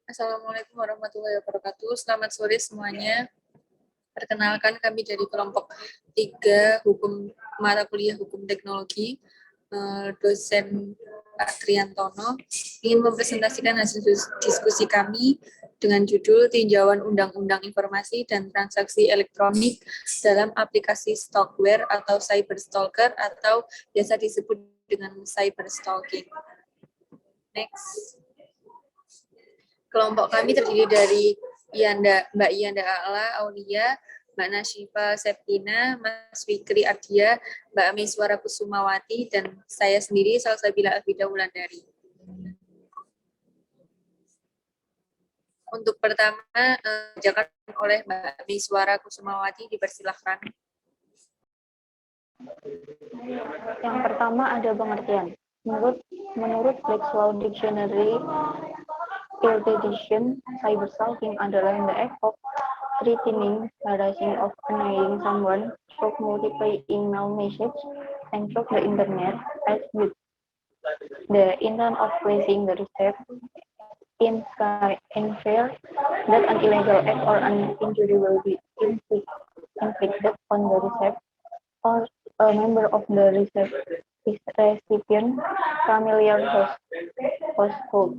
Assalamualaikum warahmatullahi wabarakatuh. Selamat sore semuanya. Perkenalkan, kami dari kelompok 3 Hukum Mata Kuliah Hukum Teknologi, dosen Pak Triantono, ingin mempresentasikan hasil diskusi kami dengan judul Tinjauan Undang-Undang Informasi dan Transaksi Elektronik dalam aplikasi stalkware atau cyberstalker atau biasa disebut dengan cyberstalking. Next. Kelompok kami terdiri dari Mbak Iyanda A'la Aulia, Mbak Nasyifa Septina, Mas Fikri Ardia, Mbak Miswara Kusumawati, dan saya sendiri, Salsabila Afida Wulandari. Untuk pertama, dibacakan oleh Mbak Miswara Kusumawati, dipersilahkan. Yang pertama ada pengertian. Menurut Black's Dictionary, Field Edition, cyberstalking adalah the act of threatening, harassing, of annoying someone through multiple email messages and through the internet as with the intent of placing the receipt in fear that an illegal act or an injury will be inflicted on the receipt or a member of the recipient familiar household.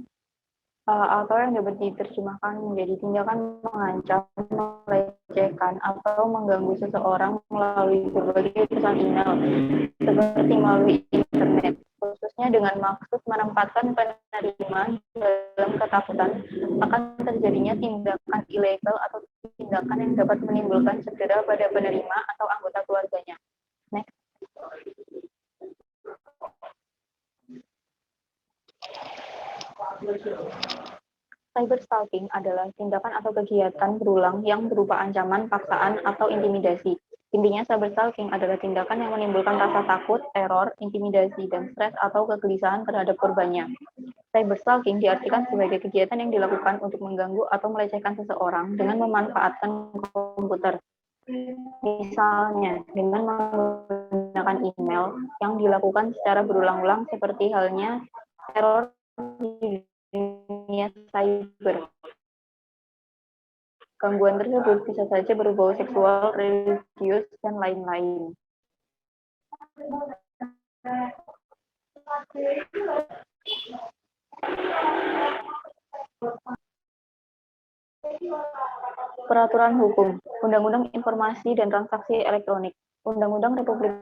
Atau yang dapat diterjemahkan menjadi tindakan mengancam, melecehkan, atau mengganggu seseorang melalui berbagai pesan email, seperti melalui internet, khususnya dengan maksud menempatkan penerima dalam ketakutan akan terjadinya tindakan ilegal atau tindakan yang dapat menimbulkan cedera pada penerima atau anggota keluarganya. Next. Cyberstalking adalah tindakan atau kegiatan berulang yang berupa ancaman, paksaan, atau intimidasi. Intinya, cyberstalking adalah tindakan yang menimbulkan rasa takut, teror, intimidasi, dan stres atau kegelisahan terhadap korbannya. Cyberstalking diartikan sebagai kegiatan yang dilakukan untuk mengganggu atau melecehkan seseorang dengan memanfaatkan komputer. Misalnya, dengan menggunakan email yang dilakukan secara berulang-ulang seperti halnya teror di dunia cyber. Gangguan tersebut bisa saja berbau seksual, religius, dan lain-lain. Peraturan Hukum, Undang-Undang Informasi dan Transaksi Elektronik, Undang-Undang Republik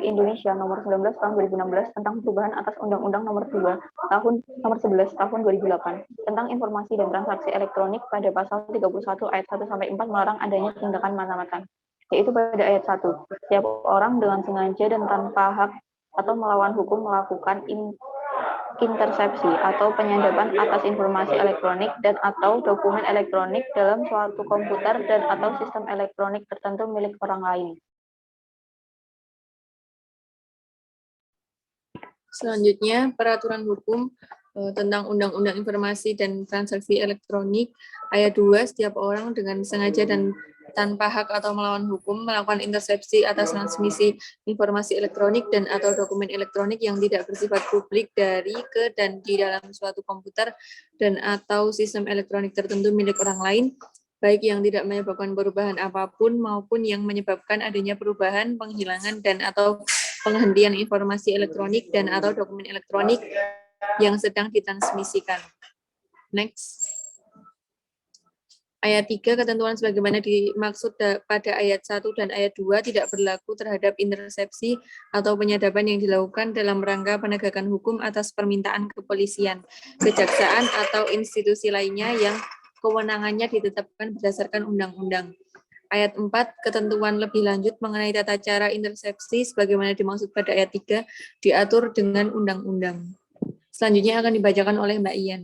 Indonesia Nomor 19 Tahun 2016 tentang perubahan atas Undang-Undang Nomor 11 Tahun 2008 tentang informasi dan transaksi elektronik pada pasal 31 ayat 1 sampai 4 melarang adanya tindakan mata-mata. Yaitu pada ayat 1, setiap orang dengan sengaja dan tanpa hak atau melawan hukum melakukan intersepsi atau penyadapan atas informasi elektronik dan atau dokumen elektronik dalam suatu komputer dan atau sistem elektronik tertentu milik orang lain. Selanjutnya, peraturan hukum tentang Undang-Undang Informasi dan Transaksi Elektronik, ayat 2, setiap orang dengan sengaja dan tanpa hak atau melawan hukum melakukan intersepsi atas transmisi informasi elektronik dan atau dokumen elektronik yang tidak bersifat publik dari, ke, dan di dalam suatu komputer dan atau sistem elektronik tertentu milik orang lain, baik yang tidak menyebabkan perubahan apapun maupun yang menyebabkan adanya perubahan, penghilangan, dan atau penghentian informasi elektronik dan atau dokumen elektronik yang sedang ditransmisikan. Next. Ayat 3, ketentuan sebagaimana dimaksud pada ayat 1 dan ayat 2 tidak berlaku terhadap intersepsi atau penyadapan yang dilakukan dalam rangka penegakan hukum atas permintaan kepolisian, kejaksaan, atau institusi lainnya yang kewenangannya ditetapkan berdasarkan undang-undang. Ayat 4, ketentuan lebih lanjut mengenai tata cara intersepsi sebagaimana dimaksud pada ayat 3 diatur dengan undang-undang. Selanjutnya akan dibacakan oleh Mbak Ian.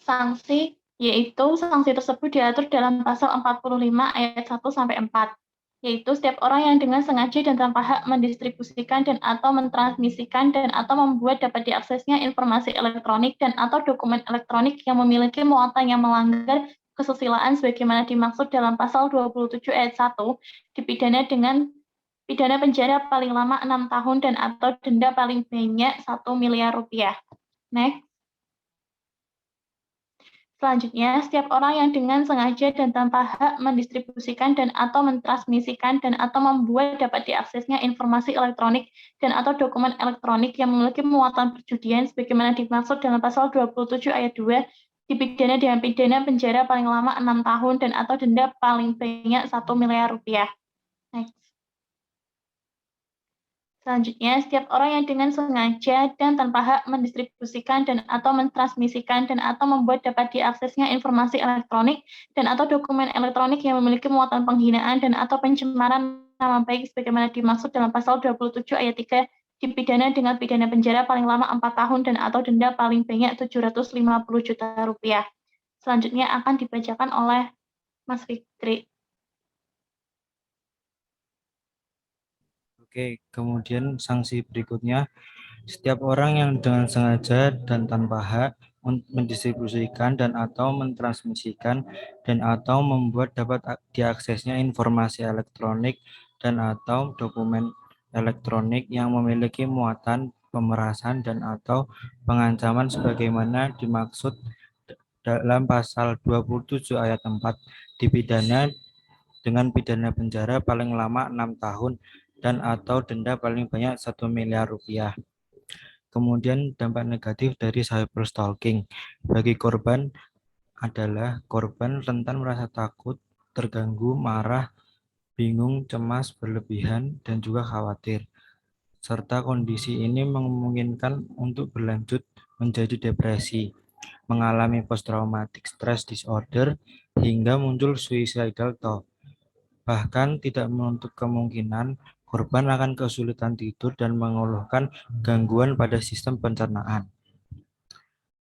Sanksi, yaitu sanksi tersebut diatur dalam pasal 45 ayat 1 sampai 4, yaitu setiap orang yang dengan sengaja dan tanpa hak mendistribusikan dan atau mentransmisikan dan atau membuat dapat diaksesnya informasi elektronik dan atau dokumen elektronik yang memiliki muatan yang melanggar kesusilaan sebagaimana dimaksud dalam pasal 27 ayat 1 dipidana dengan pidana penjara paling lama 6 tahun dan atau denda paling banyak 1 miliar rupiah. Next. Selanjutnya, setiap orang yang dengan sengaja dan tanpa hak mendistribusikan dan atau mentransmisikan dan atau membuat dapat diaksesnya informasi elektronik dan atau dokumen elektronik yang memiliki muatan perjudian sebagaimana dimaksud dalam pasal 27 ayat 2 dipidana dengan pidana penjara paling lama 6 tahun dan atau denda paling banyak 1 miliar rupiah. Next. Selanjutnya, setiap orang yang dengan sengaja dan tanpa hak mendistribusikan dan atau mentransmisikan dan atau membuat dapat diaksesnya informasi elektronik dan atau dokumen elektronik yang memiliki muatan penghinaan dan atau pencemaran nama baik sebagaimana dimaksud dalam pasal 27 ayat 3 dipidana dengan pidana penjara paling lama 4 tahun dan atau denda paling banyak 750 juta rupiah. Selanjutnya akan dibacakan oleh Mas Fikri. Oke, kemudian sanksi berikutnya, setiap orang yang dengan sengaja dan tanpa hak mendistribusikan dan atau mentransmisikan dan atau membuat dapat diaksesnya informasi elektronik dan atau dokumen elektronik yang memiliki muatan pemerasan dan atau pengancaman sebagaimana dimaksud dalam pasal 27 ayat 4 dipidana dengan pidana penjara paling lama 6 tahun dan atau denda paling banyak 1 miliar rupiah. Kemudian dampak negatif dari cyberstalking bagi korban adalah korban rentan merasa takut, terganggu, marah, bingung, cemas, berlebihan, dan juga khawatir. Serta kondisi ini memungkinkan untuk berlanjut menjadi depresi, mengalami post-traumatic stress disorder, hingga muncul suicidal thought. Bahkan tidak menutup kemungkinan korban akan kesulitan tidur dan mengeluhkan gangguan pada sistem pencernaan.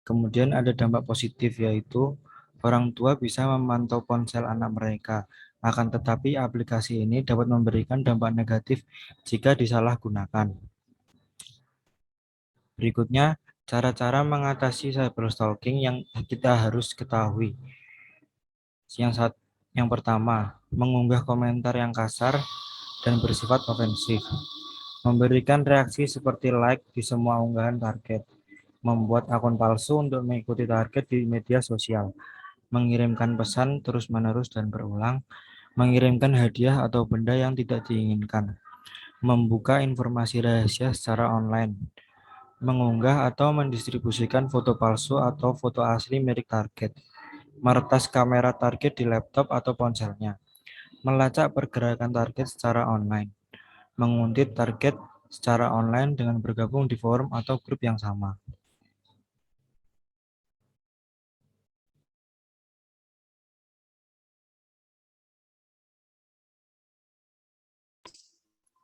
Kemudian ada dampak positif yaitu orang tua bisa memantau ponsel anak mereka. Akan tetapi aplikasi ini dapat memberikan dampak negatif jika disalahgunakan. Berikutnya, cara-cara mengatasi cyberstalking yang kita harus ketahui. Yang pertama, mengunggah komentar yang kasar dan bersifat ofensif. Memberikan reaksi seperti like di semua unggahan target. Membuat akun palsu untuk mengikuti target di media sosial. Mengirimkan pesan terus-menerus dan berulang. Mengirimkan hadiah atau benda yang tidak diinginkan. Membuka informasi rahasia secara online. Mengunggah atau mendistribusikan foto palsu atau foto asli milik target. Meretas kamera target di laptop atau ponselnya. Melacak pergerakan target secara online. Menguntit target secara online dengan bergabung di forum atau grup yang sama.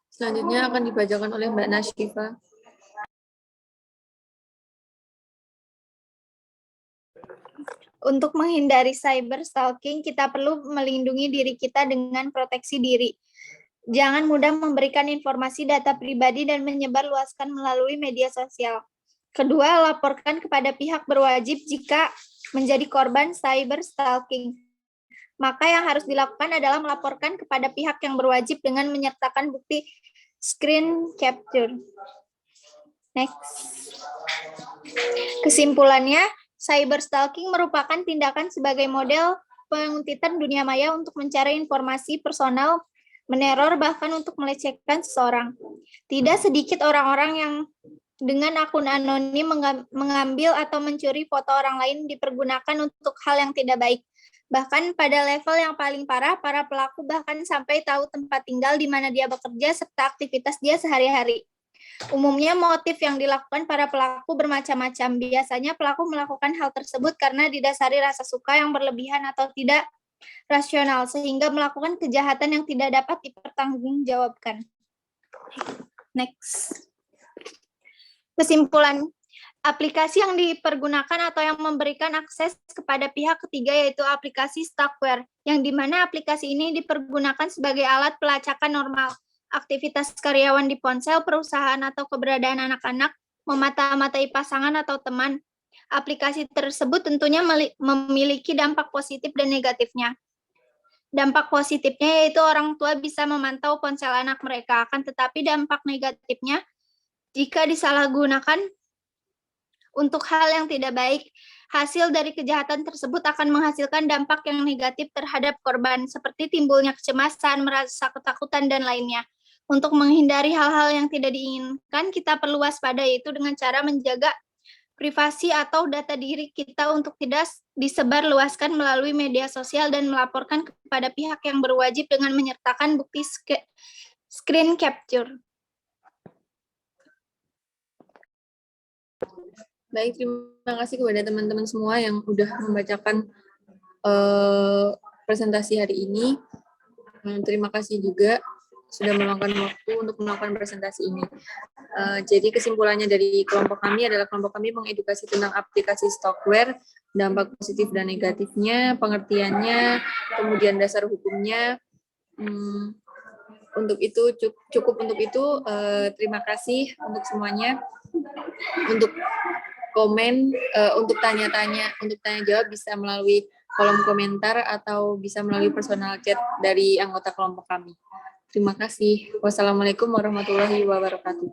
Selanjutnya akan dibacakan oleh Mbak Nasyifa. Untuk menghindari cyber stalking, kita perlu melindungi diri kita dengan proteksi diri. Jangan mudah memberikan informasi data pribadi dan menyebarluaskan melalui media sosial. Kedua, laporkan kepada pihak berwajib jika menjadi korban cyber stalking. Maka yang harus dilakukan adalah melaporkan kepada pihak yang berwajib dengan menyertakan bukti screen capture. Next. Kesimpulannya, cyberstalking merupakan tindakan sebagai model penguntitan dunia maya untuk mencari informasi personal, meneror, bahkan untuk melecehkan seseorang. Tidak sedikit orang-orang yang dengan akun anonim mengambil atau mencuri foto orang lain dipergunakan untuk hal yang tidak baik. Bahkan pada level yang paling parah, para pelaku bahkan sampai tahu tempat tinggal di mana dia bekerja serta aktivitas dia sehari-hari. Umumnya motif yang dilakukan para pelaku bermacam-macam. Biasanya pelaku melakukan hal tersebut karena didasari rasa suka yang berlebihan atau tidak rasional, sehingga melakukan kejahatan yang tidak dapat dipertanggungjawabkan. Next. Kesimpulan, aplikasi yang dipergunakan atau yang memberikan akses kepada pihak ketiga yaitu aplikasi stalkware, yang dimana aplikasi ini dipergunakan sebagai alat pelacakan normal. Aktivitas karyawan di ponsel, perusahaan atau keberadaan anak-anak, memata-matai pasangan atau teman. Aplikasi tersebut tentunya memiliki dampak positif dan negatifnya. Dampak positifnya yaitu orang tua bisa memantau ponsel anak mereka, akan tetapi dampak negatifnya jika disalahgunakan untuk hal yang tidak baik, hasil dari kejahatan tersebut akan menghasilkan dampak yang negatif terhadap korban, seperti timbulnya kecemasan, merasa ketakutan, dan lainnya. Untuk menghindari hal-hal yang tidak diinginkan, kita perlu waspada, yaitu dengan cara menjaga privasi atau data diri kita untuk tidak disebarluaskan melalui media sosial dan melaporkan kepada pihak yang berwajib dengan menyertakan bukti screen capture. Baik, terima kasih kepada teman-teman semua yang sudah membacakan presentasi hari ini. Terima kasih juga sudah meluangkan waktu untuk melakukan presentasi ini. Jadi kesimpulannya dari kelompok kami adalah kelompok kami mengedukasi tentang aplikasi Stockware, dampak positif dan negatifnya, pengertiannya, kemudian dasar hukumnya. Untuk itu cukup untuk itu. Terima kasih untuk semuanya. Untuk komen, untuk tanya jawab bisa melalui kolom komentar atau bisa melalui personal chat dari anggota kelompok kami. Terima kasih. Wassalamualaikum warahmatullahi wabarakatuh.